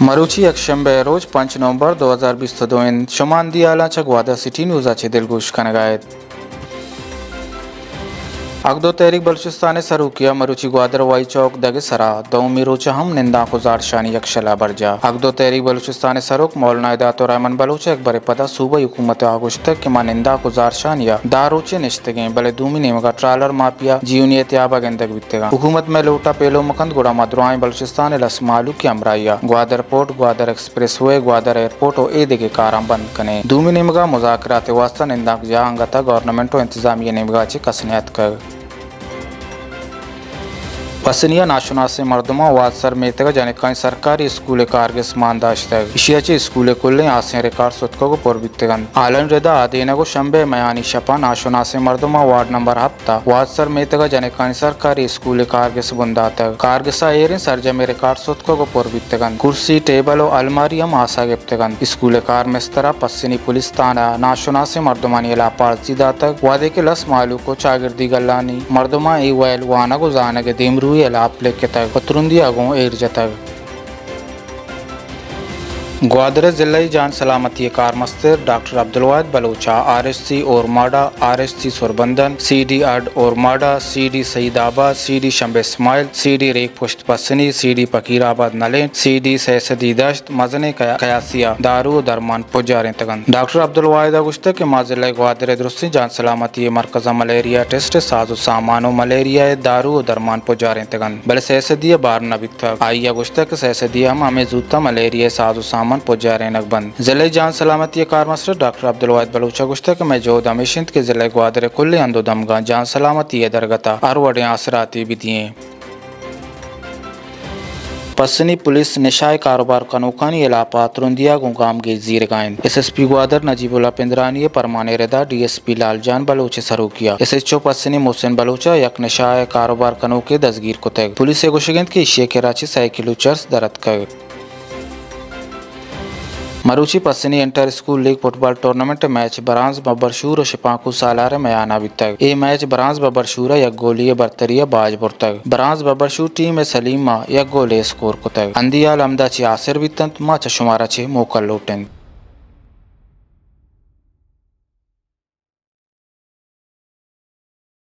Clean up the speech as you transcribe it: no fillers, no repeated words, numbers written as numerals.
मरुची यकशंबे रोज 5 नवंबर 2022 शमान दियालाच्या ग्वादा city न्यूजाचे दिलगोश कनगायत अगदो तहरीक Balochistan सरूकिया मरुची Gwadar Y चौक दगे सरा दौमी रोचा हम निंदा गुजार शानी यक्षला बरजा अगदो तहरीक बलूचिस्तान सरूक मौलाना इदातो रहमान बलूच अकबर पदा सूबा हुकूमत आगुश्त कि मा निंदा गुजार शानिया दारोचे निश्तगे बले दूमी नेमगा ट्रालर माफिया जीवनियत याबा गेंदग बितेगा हुकूमत में लोटा पेलो मकंद गुड़ा मदुआई बलूचिस्तान लसमालू की अमराइया Gwadar port Gwadar express way Gwadar airport और ए दिगे काराम बंद कने दूमी नेमगा मुजाकरात वास्ता निंदा जहांगता गवर्नमेंट इंतजामिया नेमगा ची कसनियत कर पसनिया नाशुनासे मर्दमा वादसर मेतगा जाने कई सरकारी स्कूल कारगिस मानदाश्तग इशियाचे स्कूल कुल्ले आसे रिकॉर्ड सुतको को पोरबितगन आलन रेदा आदेना को शंबे मयानी शपा नाशुनासे मर्दमा वार्ड नंबर हफ्ता वादसर मेतगा जाने कई सरकारी स्कूल कारगिस बुंदातग कारगिसा एरिन सरजमे रिकॉर्ड सुतको को पोरबितगन कुर्सी टेबल और अलमारियम आसा गिप्तगन स्कूल कार मिस्तरा पसनी पुलिस थाना नाशुनासे मर्दमानी इला पार्सिदातग वादे के लस मालू को चागिर्दी गल्लानी मर्दमा ई वैल वाना को जाने के देमरू लापले के तक पतरुंदी अगों एरजतग ग्वादर जिले जान सलामती कार मस्तर डॉक्टर अब्दुलवाद बलोचा RSC और माडा RSC सुरबंदन CD अड और माडा CD सईदाबाद CD शंबे इस्माइल CD रेक पुश्त पसनी CD फकीराबाद नलेन CD सैसदी दश्त मजने कयासिया दारू दरमान पुजारे तगन डॉक्टर अब्दुलवाद गुश्त के माजिल ग्वादर दुरुस्ती जान सलामती मरकजा मलेरिया टेस्ट साजो सामानो मलेरिया दारू दरमान पुजारे तगन बल सैसदी बार नबित आई गुश्त के सैसदी हम हमें जूता मलेरिया साजो सामान पुजारे नकबंद जिले जान सलामती कार मस्टर डॉक्टर अब्दुलवाद बलूचा गुश्त में जो दमिशिंद के जिले ग्वादर कुल्ले अंदो दमगा जान सलामती दरगता अरवड़े आसराती भी दिए पसनी पुलिस निशाए कारोबार कनोकानी इलापा तुरंदिया गुंगाम के जीर गायन SSP ग्वादर नजीबुल्ला पिंदरानी परमाने रदा DSP लालजान बलोच सरूकिया SHO पसनी मोहसिन बलोचा यक निशाए कारोबार कनोके दसगीर को तय पुलिस गोशगंद के इशिया के रांची साइकिल चर्च दरद कर मरुची Pasni inter school league football tournament match ब्रांज बबरशूर और शिपाकू सालार मयाना बितग ए मैच ब्रांज बबरशूर यक गोलिय बरतरिया बाजपुर तक ब्रांज बबरशूर टीम सलीमा यक गोले स्कोर को तक अंदियाल अमदा ची आसिर बितंत मा चशुमारा चे मोकल लोटें।